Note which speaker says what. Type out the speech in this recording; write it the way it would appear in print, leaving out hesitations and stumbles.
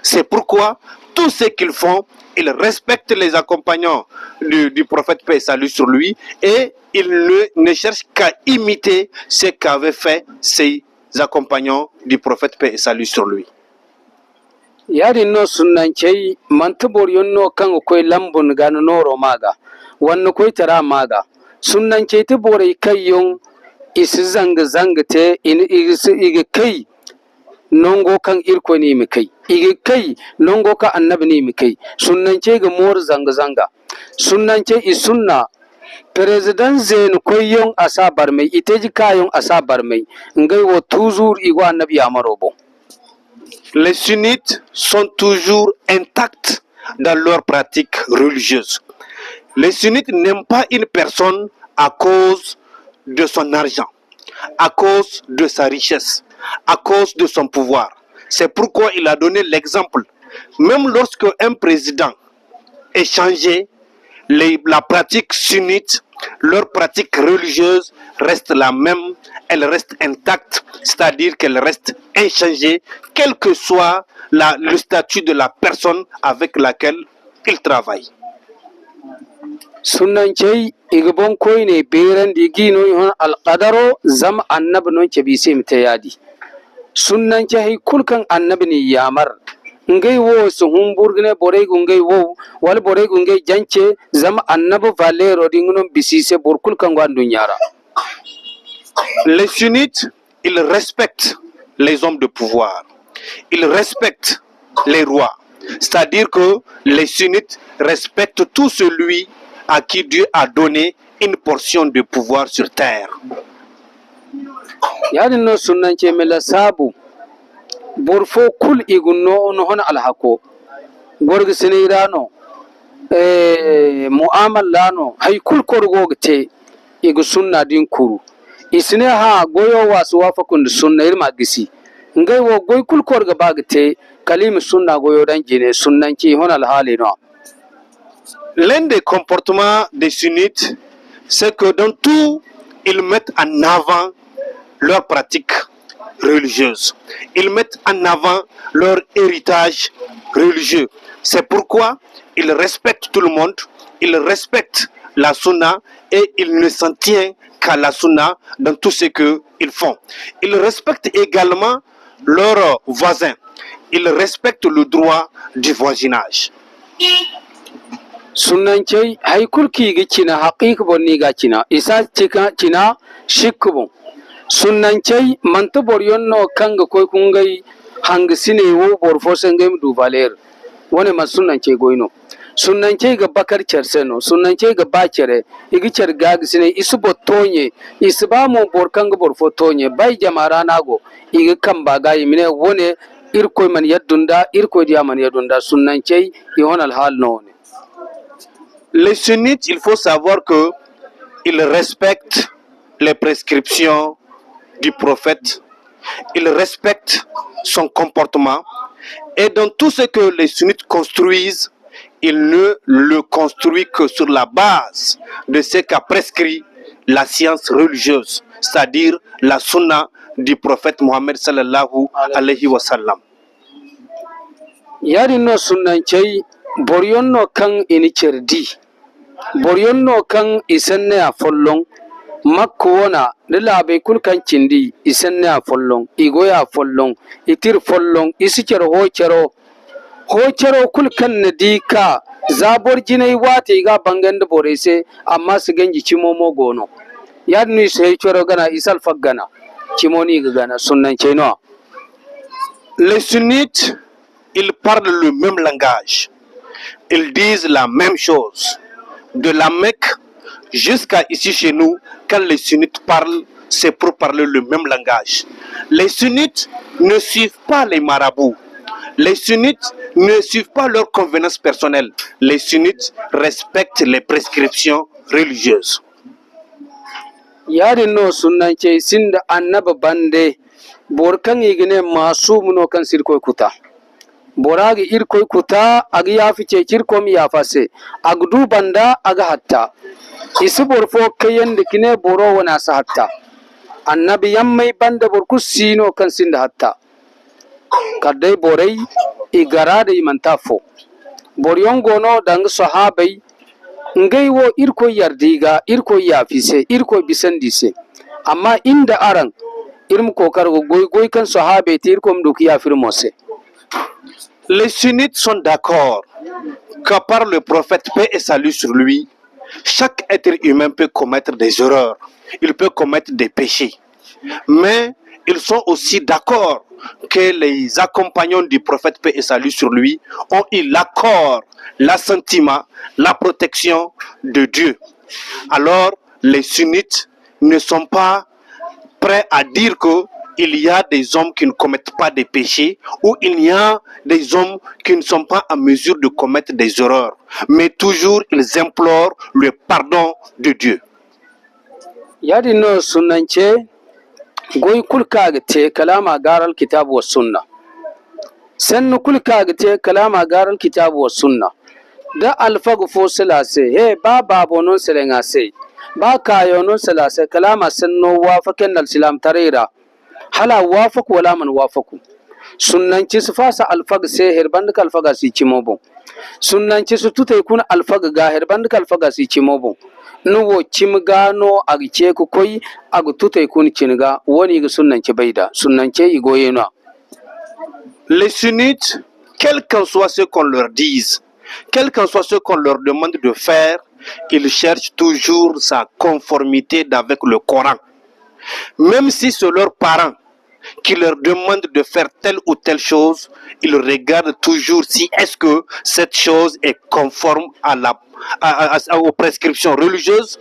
Speaker 1: C'est pourquoi tout ce qu'ils font, ils respectent les accompagnants du prophète paix et salut sur lui, et ils ne cherchent qu'à imiter ce qu'avaient fait ses accompagnants du prophète paix et salut sur lui.
Speaker 2: Yari no sunan cey mantubor yonno kan koy lambun gano noro maga wanno koy tara maga sunan cey te bore kayon isi zang te in igi kai nongo kan irko ni mi kai igi kai nongo ka annabi ni mi kai sunan cey ga mor zanga sunan cey isunna president zen koyon asa barmai iteji kayon asa barmai ngai wo toujours igo annabi amarobo.
Speaker 1: Les sunnites sont toujours intacts dans leur pratique religieuse. Les sunnites n'aiment pas une personne à cause de son argent, à cause de sa richesse, à cause de son pouvoir. C'est pourquoi il a donné l'exemple. Même lorsque un président est changé, la pratique sunnite, leur pratique religieuse reste la même, elle reste intacte, c'est-à-dire qu'elle reste inchangée, quel que soit le statut de la personne avec laquelle il travaille.
Speaker 2: Sunan cey igbon koyne beran digi no hon alqadaro zam annab no cebisi mtayadi sunan cey kulkan annab ni yamar ngay wo su humburgne bore gungay wo wal bore gungay jance zam annab valero dinguno bisise bor kulkan gwandu nyara.
Speaker 1: Les sunnites, ils respectent les hommes de pouvoir, ils respectent les rois, c'est-à-dire que les sunnites respectent tout celui à qui Dieu a donné une portion de pouvoir sur terre.
Speaker 2: Yadin no sunan ce mela sabu borfo kul igunno no hon alhako gorg sinirano mu'amalano hay kul korgogte igu sunna din kuru isine ha goyo wasu wafakun sunna irma gisi ngai wo goy kul korga bagte kalim sunna goyo dan jine sunnan ci hon alhali no.
Speaker 1: L'un des comportements des sunnites, c'est que dans tout, ils mettent en avant leur pratique religieuse. Ils mettent en avant leur héritage religieux. C'est pourquoi ils respectent tout le monde, ils respectent la sunna et ils ne s'en tiennent qu'à la sunna dans tout ce qu'ils font. Ils respectent également leurs voisins. Ils respectent le droit du voisinage.
Speaker 2: Sunan cey hay kulki gi cina haqiq bonni ga cina isa cina shikbu sunan cey manta bor yonno kanga koy kungay hang sine wo bor fosengem du valer woni ma sunan cey goyno sunan cey ga bakar cerseno sunan cey ga bacere igi cer gag sine isu botonye isba mo bor kanga bor fotonye bay jamara nago igi kamba ga yimine woni irkoy man yaddunda irkoy dia man yaddunda sunan cey yonal hal no.
Speaker 1: Les sunnites, il faut savoir que ils respectent les prescriptions du prophète, ils respectent son comportement, et dans tout ce que les sunnites construisent, ils ne le construisent que sur la base de ce qu'a prescrit la science religieuse, c'est-à-dire la sunna du prophète Mohammed sallallahu alayhi wa sallam.
Speaker 2: Yari no sunnan cey borionno kan ini cerdi borionno kan isanne a follon makko wona de laabe kul kan cindi isanne a follon igoya follon itir follon isicer hocero kul kan nadika zabor jinai wate ga bangande borese amma su ganji cimomo gono yadni sai coro gana isal faggana cimoni ga gana sunnan ceyno.
Speaker 1: Les sunnites, ils parlent le même langage. Ils disent la même chose. De la Mecque jusqu'à ici chez nous, quand les sunnites parlent, c'est pour parler le même langage. Les sunnites ne suivent pas les marabouts. Les sunnites ne suivent pas leurs convenances personnelles. Les sunnites respectent les prescriptions religieuses.
Speaker 2: Yari no sunnan ce sinda annaba bande borkan igine masu muno kan sirkoy kuta. Boragi irkoy kuta agi yafi ce kirkom yafase agdu banda aga hatta isi borfo kayen dikine boro wana sa hatta annabi yammai banda borku sino kan sinda hatta kadai borai igara da imantafo boryon gono dang sahabai ngai wo irko yardiga irko yafise irko bisandise amma inda aran irmu kokar goy kan sahabe te irko mduki yafir mose.
Speaker 1: Les sunnites sont d'accord que par le prophète, paix et salut sur lui, chaque être humain peut commettre des erreurs, il peut commettre des péchés. Mais ils sont aussi d'accord que les accompagnants du prophète, paix et salut sur lui, ont eu l'accord, l'assentiment, la protection de Dieu. Alors, les sunnites ne sont pas prêts à dire qu'il y a des hommes qui ne commettent pas des péchés ou il y a des hommes qui ne sont pas en mesure de commettre des erreurs. Mais toujours, ils implorent le pardon de Dieu.
Speaker 2: Yadi no sunance goy kulka te kalama garal kitab wa sunna. Sen kulka te kalama garal kitab wa sunna. Da alfagu fo selase he ba babonon selengase ba kayonon selase kalama senno wafaken al silam tarira hala wafaku wala man wafaku sunnanci su fasa alfag se herbandika alfaga si cimobo sunnanci su tutai kun alfag ga herbandika alfaga si cimobo nuwo cimgano agce ku koi agu tutai kun cinga woni ga sunnanci baida sunnanci igoyena.
Speaker 1: Les sunnites, quel qu'en soit ce qu'on leur dise, quel qu'en soit ce qu'on leur demande de faire, ils cherchent toujours sa conformité avec le Coran. Même si c'est leurs parents qui leur demandent de faire telle ou telle chose, ils regardent toujours si est-ce que cette chose est conforme aux prescriptions religieuses